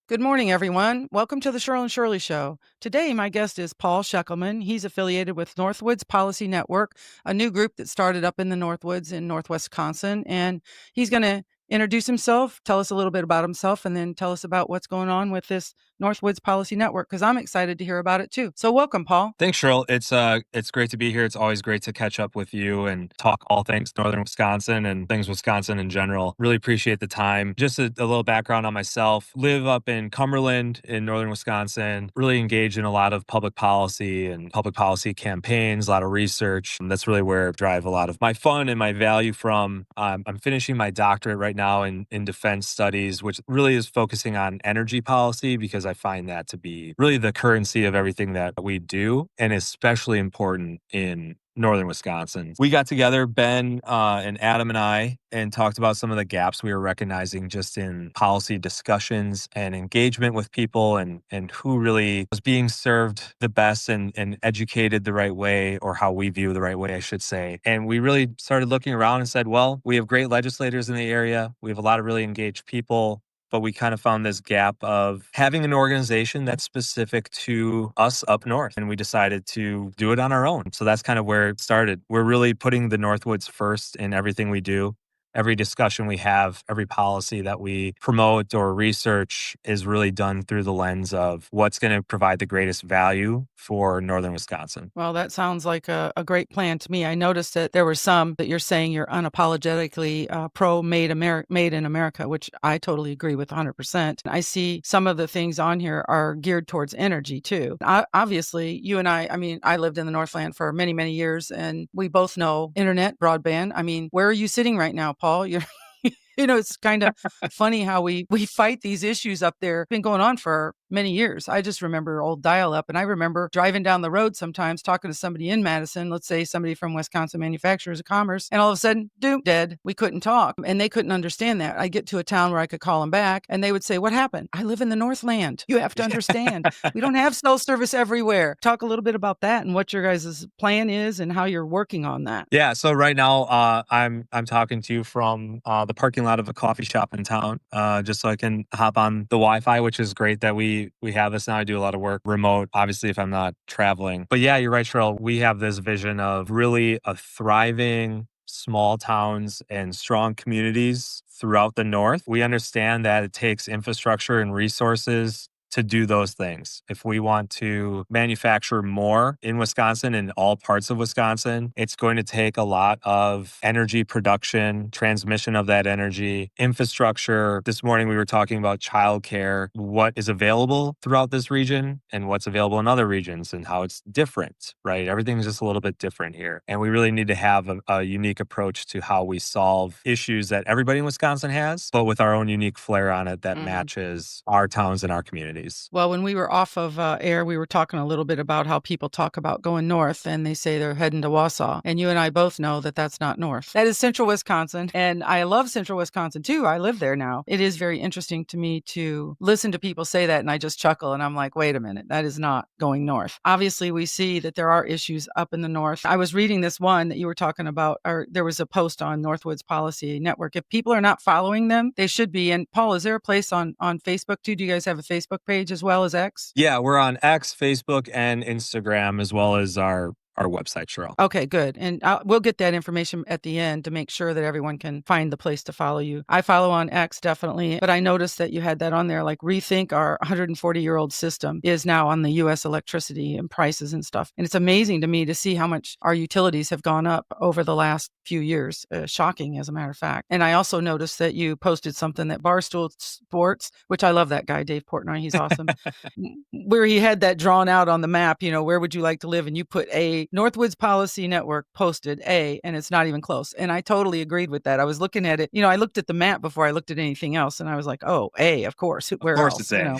Good morning, everyone. Welcome to the Cheryl and Shirley Show. Today, my guest is Paul Schecklman. He's affiliated with Northwoods Policy Network, a new group that started up in the Northwoods in Northwest Wisconsin. And he's going to introduce himself, tell us a little bit about himself, and then tell us about what's going on with this Northwoods Policy Network, because I'm excited to hear about it too. So welcome, Paul. Thanks, Cheryl. It's great to be here. It's always great to catch up with you and talk all things Northern Wisconsin and things Wisconsin in general. Really appreciate the time. Just a little background on myself. Live up in Cumberland in Northern Wisconsin. Really engaged in a lot of public policy and public policy campaigns, a lot of research. And that's really where I drive a lot of my fun and my value from. I'm finishing my doctorate right now in defense studies, which really is focusing on energy policy because I find that to be really the currency of everything that we do, and especially important in Northern Wisconsin. We got together, Ben and Adam and I, and talked about some of the gaps we were recognizing just in policy discussions and engagement with people and who really was being served the best and educated the right way, or how we view the right way, I should say. And we really started looking around and said, well, we have great legislators in the area. We have a lot of really engaged people. But we kind of found this gap of having an organization that's specific to us up north. And we decided to do it on our own. So that's kind of where it started. We're really putting the Northwoods first in everything we do. Every discussion we have, every policy that we promote or research is really done through the lens of what's going to provide the greatest value for Northern Wisconsin. Well, that sounds like a great plan to me. I noticed that there were some that you're saying you're unapologetically pro made in America, which I totally agree with 100%. I see some of the things on here are geared towards energy too. Obviously, you and I mean, I lived in the Northland for many, many years, and we both know internet, broadband. I mean, where are you sitting right now, Paul? You're it's kind of funny how we fight these issues up there. Been going on for many years. I just remember old dial-up, and I remember driving down the road sometimes talking to somebody in Madison, let's say somebody from Wisconsin Manufacturers of Commerce, and all of a sudden, doom, dead. We couldn't talk, and they couldn't understand that. I get to a town where I could call them back, and they would say, what happened? I live in the Northland. You have to understand. We don't have cell service everywhere. Talk a little bit about that and what your guys' plan is and how you're working on that. Yeah, so right now I'm talking to you from the parking lot of a coffee shop in town, just so I can hop on the Wi-Fi, which is great that we have this now. I do a lot of work remote, obviously, if I'm not traveling. But yeah, you're right, Cheryl. We have this vision of really a thriving small towns and strong communities throughout the North. We understand that it takes infrastructure and resources to do those things. If we want to manufacture more in Wisconsin, in all parts of Wisconsin, it's going to take a lot of energy production, transmission of that energy, infrastructure. This morning we were talking about childcare, what is available throughout this region and what's available in other regions and how it's different, right? Everything's just a little bit different here. And we really need to have a unique approach to how we solve issues that everybody in Wisconsin has, but with our own unique flair on it that matches our towns and our communities. Well, when we were off of air, we were talking a little bit about how people talk about going north and they say they're heading to Wausau. And you and I both know that that's not north. That is central Wisconsin. And I love central Wisconsin too. I live there now. It is very interesting to me to listen to people say that. And I just chuckle and I'm like, wait a minute, that is not going north. Obviously, we see that there are issues up in the north. I was reading this one that you were talking about, or there was a post on Northwoods Policy Network. If people are not following them, they should be. And Paul, is there a place on Facebook too? Do you guys have a Facebook page as well as X? Yeah, we're on X, Facebook, and Instagram, as well as our website, Cheryl. Okay, good. And we'll get that information at the end to make sure that everyone can find the place to follow you. I follow on X, definitely. But I noticed that you had that on there, like rethink our 140-year-old system is now on the U.S. electricity and prices and stuff. And it's amazing to me to see how much our utilities have gone up over the last few years. Shocking, as a matter of fact. And I also noticed that you posted something that Barstool Sports, which I love that guy, Dave Portnoy. He's awesome. Where he had that drawn out on the map, where would you like to live? And you put Northwoods Policy Network posted A, and it's not even close. And I totally agreed with that. I was looking at it. I looked at the map before I looked at anything else, and I was like, oh, A, of course. Where else? It's A.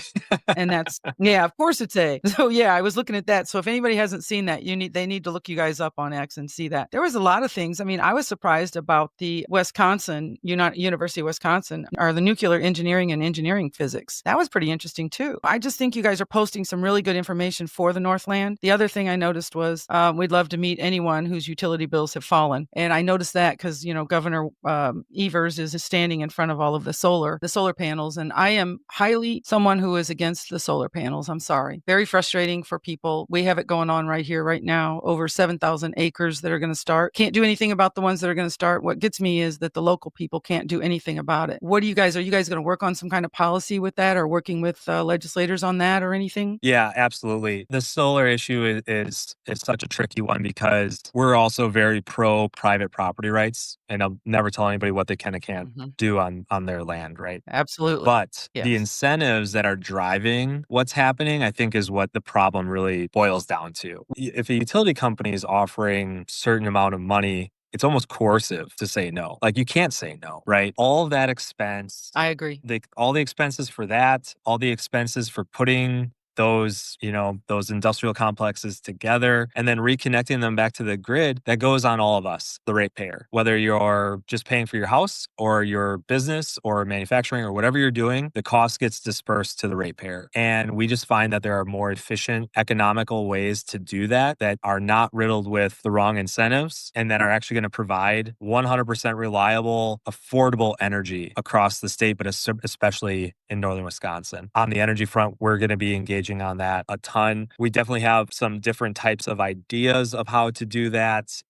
And that's, yeah, of course it's A. So yeah, I was looking at that. So if anybody hasn't seen that, they need to look you guys up on X and see that. There was a lot of things. I mean, I was surprised about the University of Wisconsin, or the nuclear engineering and engineering physics. That was pretty interesting too. I just think you guys are posting some really good information for the Northland. The other thing I noticed was We'd love to meet anyone whose utility bills have fallen. And I noticed that because, Governor Evers is standing in front of all of the solar panels. And I am highly someone who is against the solar panels. I'm sorry. Very frustrating for people. We have it going on right here, right now, over 7,000 acres that are going to start. Can't do anything about the ones that are going to start. What gets me is that the local people can't do anything about it. Are you guys going to work on some kind of policy with that, or working with legislators on that or anything? Yeah, absolutely. The solar issue is such a tricky one because we're also very pro private property rights, and I'll never tell anybody what they can and can't Mhm. do on their land, right? Absolutely. But the Yes. incentives that are driving what's happening, I think, is what the problem really boils down to. If a utility company is offering certain amount of money, it's almost coercive to say no. Like, you can't say no, right? All of that expense, I agree. all the expenses for that, all the expenses for putting those industrial complexes together and then reconnecting them back to the grid, that goes on all of us, the ratepayer. Whether you're just paying for your house or your business or manufacturing or whatever you're doing, the cost gets dispersed to the ratepayer. And we just find that there are more efficient, economical ways to do that that are not riddled with the wrong incentives and that are actually going to provide 100% reliable, affordable energy across the state, but especially in northern Wisconsin. On the energy front, we're going to be engaging on that a ton. We definitely have some different types of ideas of how to do that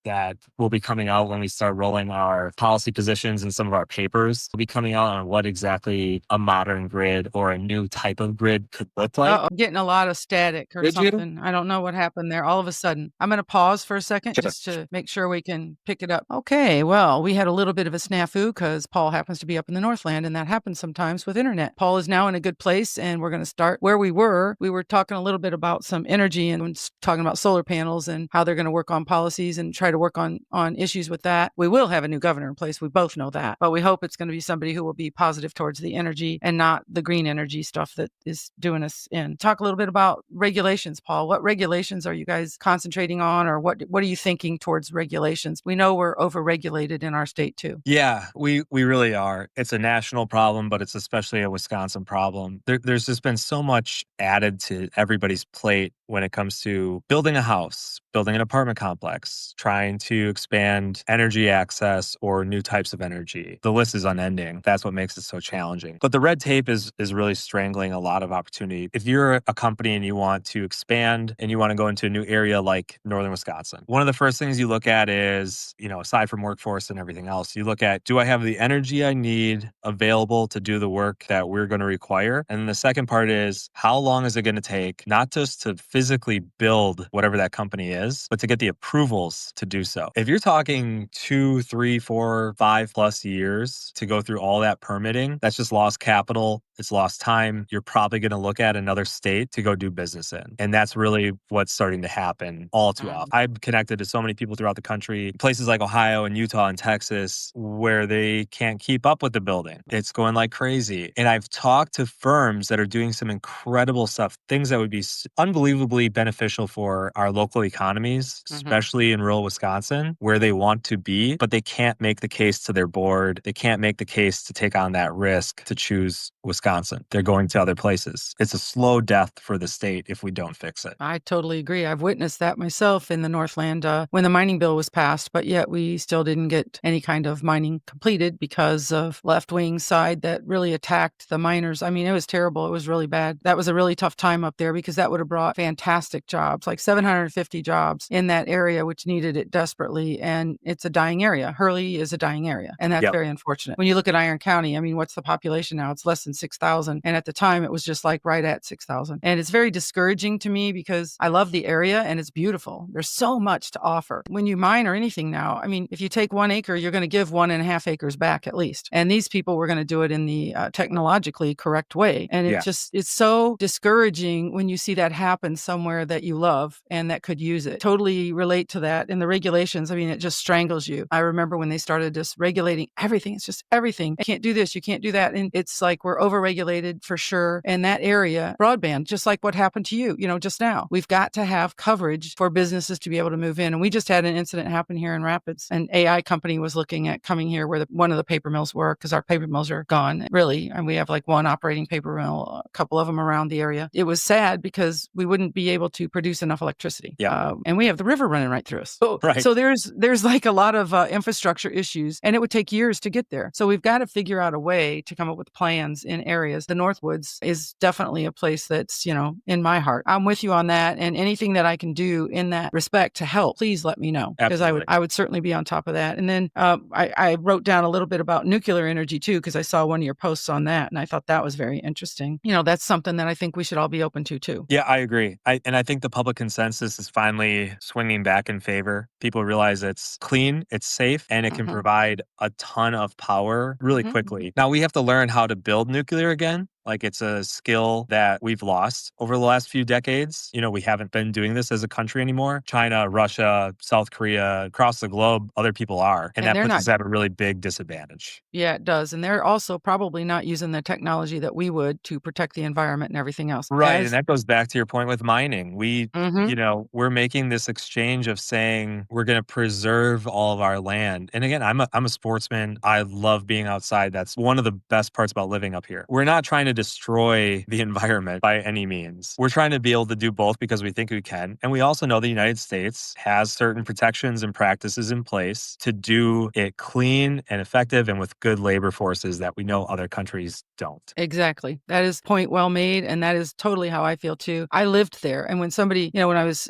will be coming out when we start rolling our policy positions, and some of our papers will be coming out on what exactly a modern grid or a new type of grid could look like. I'm getting a lot of static or Did you? something. I don't know what happened there. All of a sudden, I'm going to pause for a second Sure. just to make sure we can pick it up. Okay, well, we had a little bit of a snafu because Paul happens to be up in the Northland, and that happens sometimes with internet. Paul is now in a good place, and we're going to start where we were. We were talking a little bit about some energy and talking about solar panels and how they're going to work on policies and try to work on issues with that. We will have a new governor in place. We both know that, but we hope it's going to be somebody who will be positive towards the energy and not the green energy stuff that is doing us in. Talk a little bit about regulations, Paul. What regulations are you guys concentrating on, or what are you thinking towards regulations? We know we're overregulated in our state too. Yeah, we really are. It's a national problem, but it's especially a Wisconsin problem. There's just been so much added to everybody's plate when it comes to building a house, building an apartment complex, trying to expand energy access or new types of energy. The list is unending. That's what makes it so challenging. But the red tape is really strangling a lot of opportunity. If you're a company and you want to expand and you want to go into a new area like northern Wisconsin, one of the first things you look at is, aside from workforce and everything else, you look at, do I have the energy I need available to do the work that we're going to require? And then the second part is, how long is it going to take, not just to physically build whatever that company is, but to get the approvals to do so? If you're talking 2, 3, 4, 5+ years to go through all that permitting, that's just lost capital. It's lost time. You're probably going to look at another state to go do business in. And that's really what's starting to happen all too often. I've connected to so many people throughout the country, places like Ohio and Utah and Texas, where they can't keep up with the building. It's going like crazy. And I've talked to firms that are doing some incredible stuff, things that would be unbelievably beneficial for our local economies, especially in rural Wisconsin, where they want to be, but they can't make the case to their board. They can't make the case to take on that risk to choose Wisconsin. They're going to other places. It's a slow death for the state if we don't fix it. I totally agree. I've witnessed that myself in the Northland when the mining bill was passed, but yet we still didn't get any kind of mining completed because of left-wing side that really attacked the miners. I mean, it was terrible. It was really bad. That was a really tough time up there because that would have brought fantastic jobs, like 750 jobs in that area, which needed it desperately. And it's a dying area. Hurley is a dying area. And that's very unfortunate. When you look at Iron County, I mean, what's the population now? It's less than 6,000. And at the time, it was just like right at 6,000. And it's very discouraging to me because I love the area and it's beautiful. There's so much to offer. When you mine or anything now, I mean, if you take 1 acre, you're going to give 1.5 acres back at least. And these people were going to do it in the technologically correct way. And it's so discouraging when you see that happen somewhere that you love and that could use it. Totally relate to that. And the regulations, I mean, it just strangles you. I remember when they started just regulating everything. It's just everything. You can't do this. You can't do that. And it's like we're overregulated for sure. And that area, broadband, just like what happened to you, just now. We've got to have coverage for businesses to be able to move in. And we just had an incident happen here in Rapids. An AI company was looking at coming here where one of the paper mills were, because our paper mills are gone, really. And we have like one operating paper mill, a couple of them around the area. it was sad because we wouldn't be able to produce enough electricity. Yeah. And we have the river running right through us. So, Right. so there's like a lot of infrastructure issues, and it would take years to get there. So we've got to figure out a way to come up with plans in areas. The Northwoods is definitely a place that's, in my heart. I'm with you on that, and anything that I can do in that respect to help, please let me know, because Absolutely. I would certainly be on top of that. And then I wrote down a little bit about nuclear energy too, because I saw one of your posts on that, and I thought that was very interesting. That's something that I think we should all be open to too. Yeah, I agree. I think the public consensus is finally swinging back in favor. People realize it's clean, it's safe, and it can provide a ton of power really quickly. Now we have to learn how to build nuclear again. Like, it's a skill that we've lost over the last few decades. We haven't been doing this as a country anymore. China, Russia, South Korea, across the globe, other people are. And that they're puts not. us at a really big disadvantage. Yeah, it does. And they're also probably not using the technology that we would to protect the environment and everything else. Right. And that goes back to your point with mining. Mhm. We're making this exchange of saying we're going to preserve all of our land. And again, I'm a sportsman. I love being outside. That's one of the best parts about living up here. We're not trying to destroy the environment by any means. We're trying to be able to do both because we think we can. And we also know the United States has certain protections and practices in place to do it clean and effective and with good labor forces that we know other countries don't. Exactly. That is point well made. And that is totally how I feel too. I lived there. And when somebody, when I was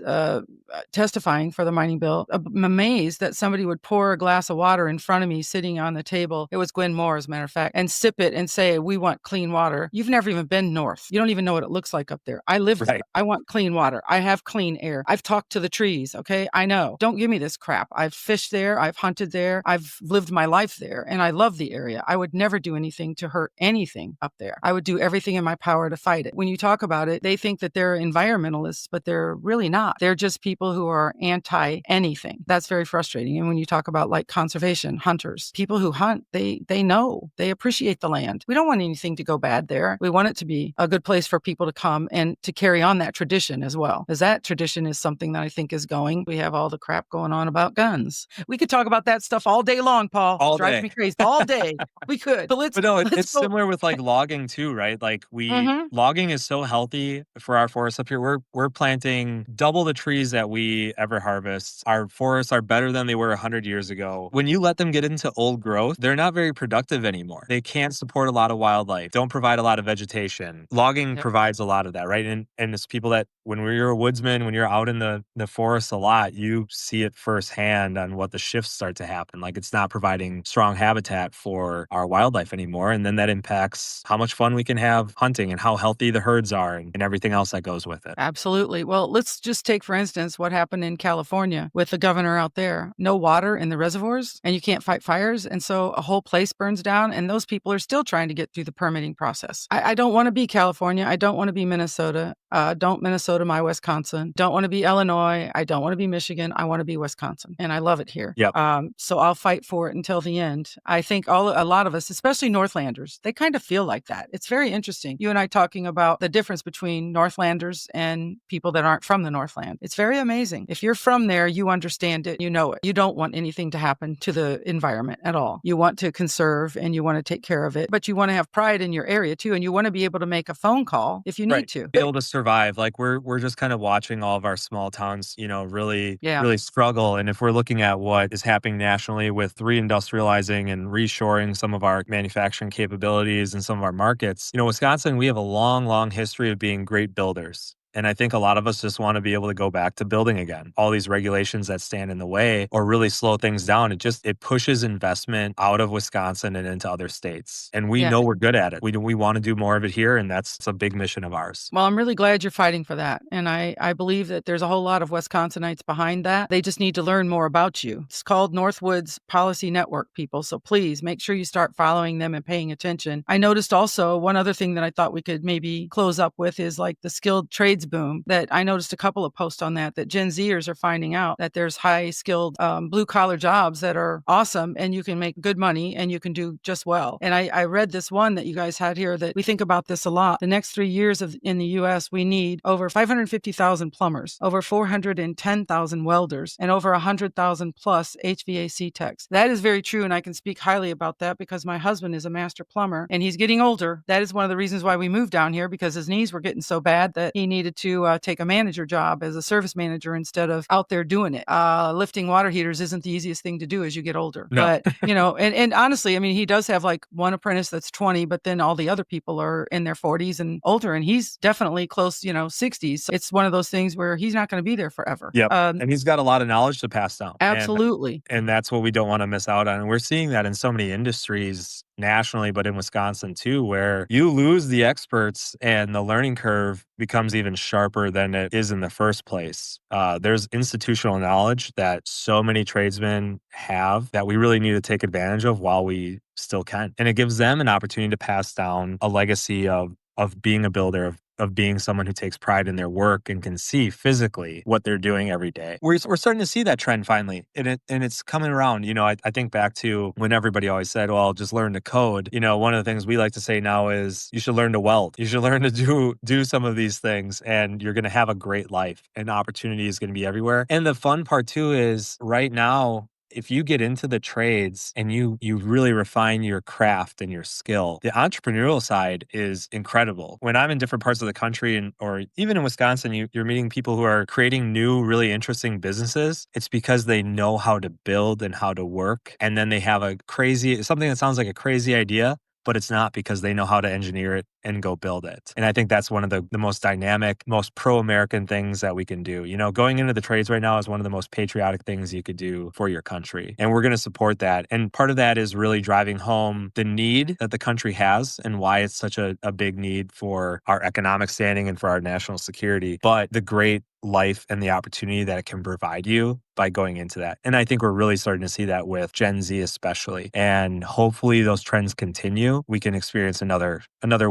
testifying for the mining bill, I'm amazed that somebody would pour a glass of water in front of me sitting on the table. It was Gwen Moore, as a matter of fact, and sip it and say, we want clean water. You've never even been north. You don't even know what it looks like up there. I live there. I want clean water. I have clean air. I've talked to the trees. Okay. I know. Don't give me this crap. I've fished there. I've hunted there. I've lived my life there. And I love the area. I would never do anything to hurt anything up there. I would do everything in my power to fight it. When you talk about it, they think that they're environmentalists, but they're really not. They're just people who are anti anything. That's very frustrating. And when you talk about like conservation, hunters, people who hunt, they know, they appreciate the land. We don't want anything to go bad there. We want it to be a good place for people to come and to carry on that tradition as well, because that tradition is something that I think is going. We have all the crap going on about guns. We could talk about that stuff all day long, Paul. All it drives day. me crazy. All day. We could. But it's similar with like logging too, right? Like logging is so healthy for our forests up here. We're planting double the trees that we ever harvest. Our forests are better than they were 100 years ago. When you let them get into old growth, they're not very productive anymore. They can't support a lot of wildlife, don't provide a lot of vegetation. Logging provides a lot of that, right? And it's people that when you're a woodsman, when you're out in the forest a lot, you see it firsthand on what the shifts start to happen. Like, it's not providing strong habitat for our wildlife anymore. And then that impacts how much fun we can have hunting and how healthy the herds are and everything else that goes with it. Absolutely. Well, let's just take, for instance, what happened in California with the governor out there. No water in the reservoirs, and you can't fight fires. And so a whole place burns down, and those people are still trying to get through the permitting process. I don't want to be California. I don't want to be Minnesota. Don't Minnesota my Wisconsin. Don't want to be Illinois. I don't want to be Michigan. I want to be Wisconsin. And I love it here. Yep. So I'll fight for it until the end. I think a lot of us, especially Northlanders, they kind of feel like that. It's very interesting. You and I talking about the difference between Northlanders and people that aren't from the Northland. It's very amazing. If you're from there, you understand it. You know it. You don't want anything to happen to the environment at all. You want to conserve and you want to take care of it, but you want to have pride in your area too. And you want to be able to make a phone call if you need to. Be able to survive. Like, we're just kind of watching all of our small towns, really struggle. And if we're looking at what is happening nationally with reindustrializing and reshoring some of our manufacturing capabilities and some of our markets, Wisconsin, we have a long, long history of being great builders. And I think a lot of us just want to be able to go back to building again. All these regulations that stand in the way or really slow things down, it pushes investment out of Wisconsin and into other states. And we know we're good at it. We want to do more of it here, and that's a big mission of ours. Well, I'm really glad you're fighting for that. And I believe that there's a whole lot of Wisconsinites behind that. They just need to learn more about you. It's called Northwoods Policy Network, people. So please make sure you start following them and paying attention. I noticed also one other thing that I thought we could maybe close up with is like the skilled tradesmen boom, that I noticed a couple of posts on that Gen Zers are finding out that there's high skilled blue collar jobs that are awesome and you can make good money and you can do just well. And I read this one that you guys had here that we think about this a lot. The next 3 years in the US, we need over 550,000 plumbers, over 410,000 welders, and over 100,000 plus HVAC techs. That is very true. And I can speak highly about that because my husband is a master plumber and he's getting older. That is one of the reasons why we moved down here, because his knees were getting so bad that he needed to take a manager job as a service manager instead of out there doing it. Lifting water heaters isn't the easiest thing to do as you get older. No. But, and honestly, I mean, he does have like one apprentice that's 20, but then all the other people are in their 40s and older, and he's definitely close, 60s. So it's one of those things where he's not going to be there forever. Yep. And he's got a lot of knowledge to pass down. Absolutely. And that's what we don't want to miss out on. And we're seeing that in so many industries nationally, but in Wisconsin too, where you lose the experts and the learning curve becomes even sharper than it is in the first place. There's institutional knowledge that so many tradesmen have that we really need to take advantage of while we still can. And it gives them an opportunity to pass down a legacy of being a builder, of being someone who takes pride in their work and can see physically what they're doing every day. We're starting to see that trend finally, and it's coming around. I think back to when everybody always said, well, just learn to code. One of the things we like to say now is you should learn to weld. You should learn to do some of these things, and you're going to have a great life, and opportunity is going to be everywhere. And the fun part too is right now, if you get into the trades and you really refine your craft and your skill, the entrepreneurial side is incredible. When I'm in different parts of the country or even in Wisconsin, you're meeting people who are creating new, really interesting businesses. It's because they know how to build and how to work. And then they have something that sounds like a crazy idea, but it's not, because they know how to engineer it and go build it. And I think that's one of the most dynamic, most pro-American things that we can do. Going into the trades right now is one of the most patriotic things you could do for your country. And we're going to support that. And part of that is really driving home the need that the country has and why it's such a big need for our economic standing and for our national security, but the great life and the opportunity that it can provide you by going into that. And I think we're really starting to see that with Gen Z especially. And hopefully those trends continue. We can experience another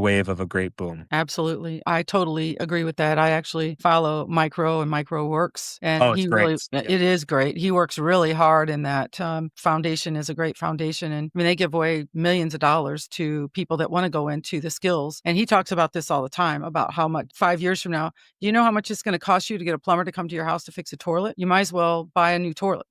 wave of a great boom. Absolutely. I totally agree with that. I actually follow Micro and Micro Works, and Oh, it's great. It is great. He works really hard in that. Foundation is a great foundation. And I mean, they give away millions of dollars to people that want to go into the skills. And he talks about this all the time, about how much 5 years from now, do you know how much it's going to cost you to get a plumber to come to your house to fix a toilet? You might as well buy a new toilet.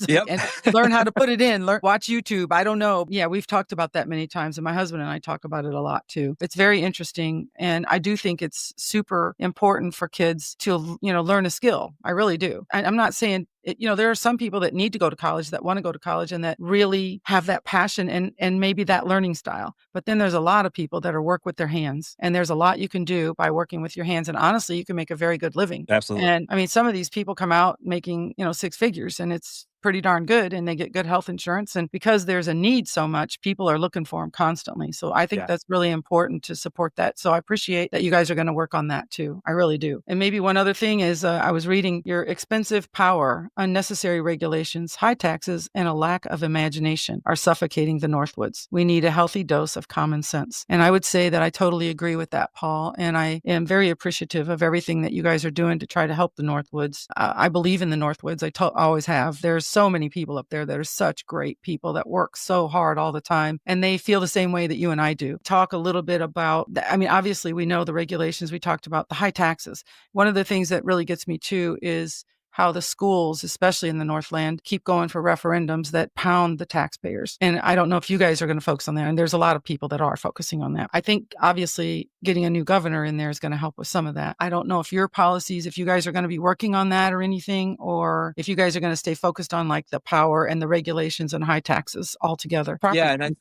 Yep. And learn how to put it in, watch YouTube. I don't know. Yeah, we've talked about that many times, and my husband and I talk about it a lot too. It's very interesting. And I do think it's super important for kids to, learn a skill. I really do. I'm not saying there are some people that need to go to college, that want to go to college, and that really have that passion and maybe that learning style. But then there's a lot of people that work with their hands, and there's a lot you can do by working with your hands. And honestly, you can make a very good living. Absolutely. And I mean, some of these people come out making, 6 figures, and it's pretty darn good, and they get good health insurance. And because there's a need so much, people are looking for them constantly. So I think that's really important to support that. So I appreciate that you guys are going to work on that too. I really do. And maybe one other thing is I was reading your expensive power, unnecessary regulations, high taxes, and a lack of imagination are suffocating the Northwoods. We need a healthy dose of common sense. And I would say that I totally agree with that, Paul. And I am very appreciative of everything that you guys are doing to try to help the Northwoods. I believe in the Northwoods. I always have. There's so many people up there that are such great people that work so hard all the time, and they feel the same way that you and I do. Talk a little bit about, obviously we know the regulations. We talked about the high taxes. One of the things that really gets me too is how the schools, especially in the Northland, keep going for referendums that pound the taxpayers. And I don't know if you guys are going to focus on that. And there's a lot of people that are focusing on that. I think obviously getting a new governor in there is going to help with some of that. I don't know if your policies, if you guys are going to be working on that or anything, or if you guys are going to stay focused on like the power and the regulations and high taxes altogether. Yeah. And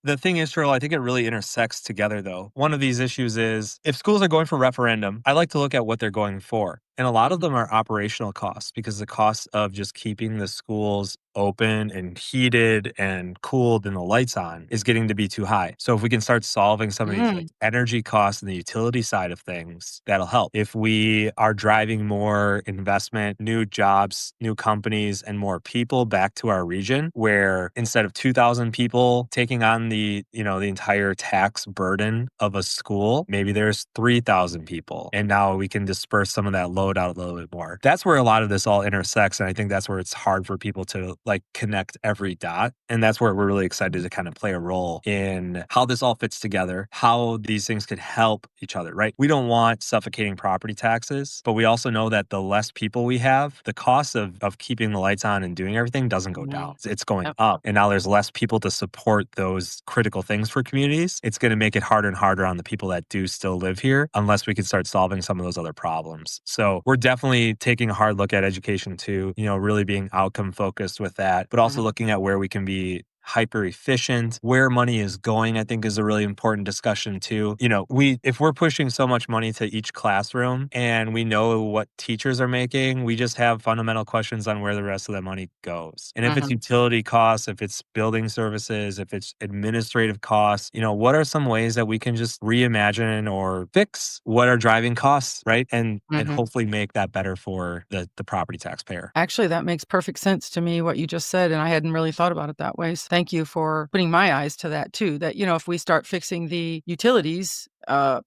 the thing is, Cheryl, I think it really intersects together though. One of these issues is if schools are going for referendum, I like to look at what they're going for. And a lot of them are operational costs, because the cost of just keeping the schools open and heated and cooled and the lights on is getting to be too high. So if we can start solving some of these like Mm, energy costs and the utility side of things, that'll help. If we are driving more investment, new jobs, new companies, and more people back to our region, where instead of 2,000 people taking on the entire tax burden of a school, maybe there's 3,000 people. And now we can disperse some of that load out a little bit more. That's where a lot of this all intersects. And I think that's where it's hard for people to like connect every dot. And that's where we're really excited to kind of play a role in how this all fits together, how these things could help each other, right? We don't want suffocating property taxes, but we also know that the less people we have, the cost of keeping the lights on and doing everything doesn't go down. mm, It's going yep, up. And now there's less people to support those critical things for communities. It's going to make it harder and harder on the people that do still live here unless we can start solving some of those other problems. So we're definitely taking a hard look at education too, really being outcome focused with that, but also mhm, looking at where we can be hyper efficient. Where money is going, I think, is a really important discussion too. If we're pushing so much money to each classroom and we know what teachers are making, we just have fundamental questions on where the rest of that money goes. And if it's mhm, utility costs, if it's building services, if it's administrative costs, what are some ways that we can just reimagine or fix what are driving costs, right? And mhm. hopefully make that better for the property taxpayer. Actually, that makes perfect sense to me, what you just said, and I hadn't really thought about it that way. So thank you for putting my eyes to that too. That, if we start fixing the utilities,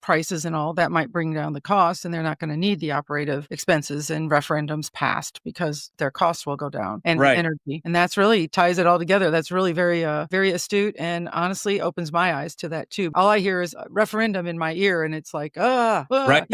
prices and all, that might bring down the cost, and they're not going to need the operative expenses and referendums passed because their costs will go down and Right. energy. And that's really ties it all together. That's really very, very astute, and honestly opens my eyes to that too. All I hear is referendum in my ear, and it's like, Right.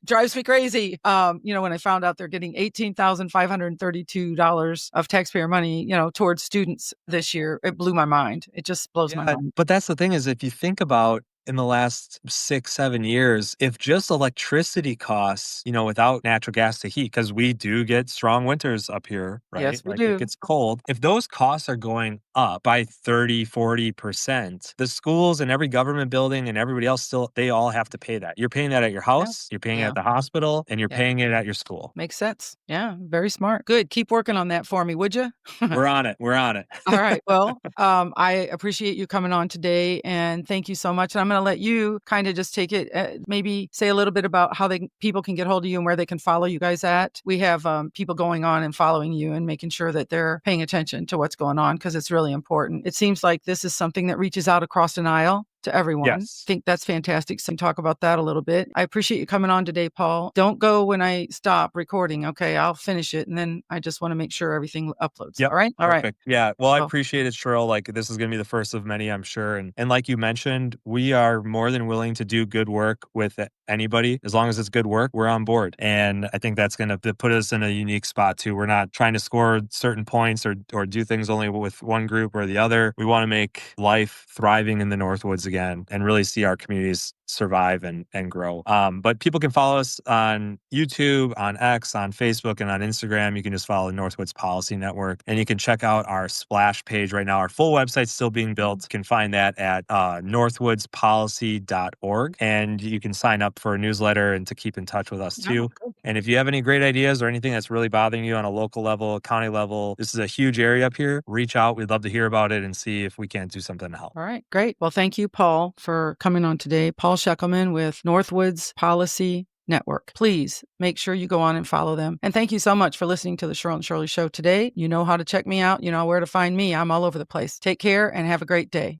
drives me crazy. When I found out they're getting $18,532 of taxpayer money, towards students this year, it blew my mind. It just blows my Yeah, mind. but that's the thing is if you think about in the last 6, 7 years, if just electricity costs, without natural gas to heat, because we do get strong winters up here, right? Yes, we Like it do. gets cold. If those costs are going up by 30, 40%, the schools and every government building and everybody else they all have to pay that. You're paying that at your Yeah. house, you're paying it Yeah. at the hospital, and you're Yeah. paying it at your school. Makes sense. Yeah. Very smart. Good. Keep working on that for me, would you? We're on it. We're on it. All right. Well, I appreciate you coming on today, and thank you so much. And I'm going to let you kind of just take it, maybe say a little bit about how people can get hold of you and where they can follow you guys at. We have people going on and following you and making sure that they're paying attention to what's going on because it's really important. It seems like this is something that reaches out across an aisle to everyone. I Yes. think that's fantastic. So talk about that a little bit. I appreciate you coming on today, Paul. Don't go when I stop recording. Okay, I'll finish it, and then I just want to make sure everything uploads. Yep. All right. All right. Perfect. Yeah. Well, I So appreciate it, Cheryl. Like this is going to be the first of many, I'm sure. And like you mentioned, we are more than willing to do good work with anybody. As long as it's good work, we're on board. And I think that's going to put us in a unique spot too. We're not trying to score certain points or do things only with one group or the other. We want to make life thriving in the Northwoods again and really see our communities survive and grow. But people can follow us on YouTube, on X, on Facebook, and on Instagram. You can just follow the Northwoods Policy Network, and you can check out our splash page right now. Our full website's still being built. You can find that at northwoodspolicy.org, and you can sign up for a newsletter and to keep in touch with us oh, too. good. And if you have any great ideas or anything that's really bothering you on a local level, county level, this is a huge area up here. Reach out. We'd love to hear about it and see if we can't do something to help. All right, great. Well, thank you, Paul, for coming on today. Paul Schecklman with Northwoods Policy Network. Please make sure you go on and follow them. And thank you so much for listening to the Cheryl and Shirley Show today. You know how to check me out. You know where to find me. I'm all over the place. Take care and have a great day.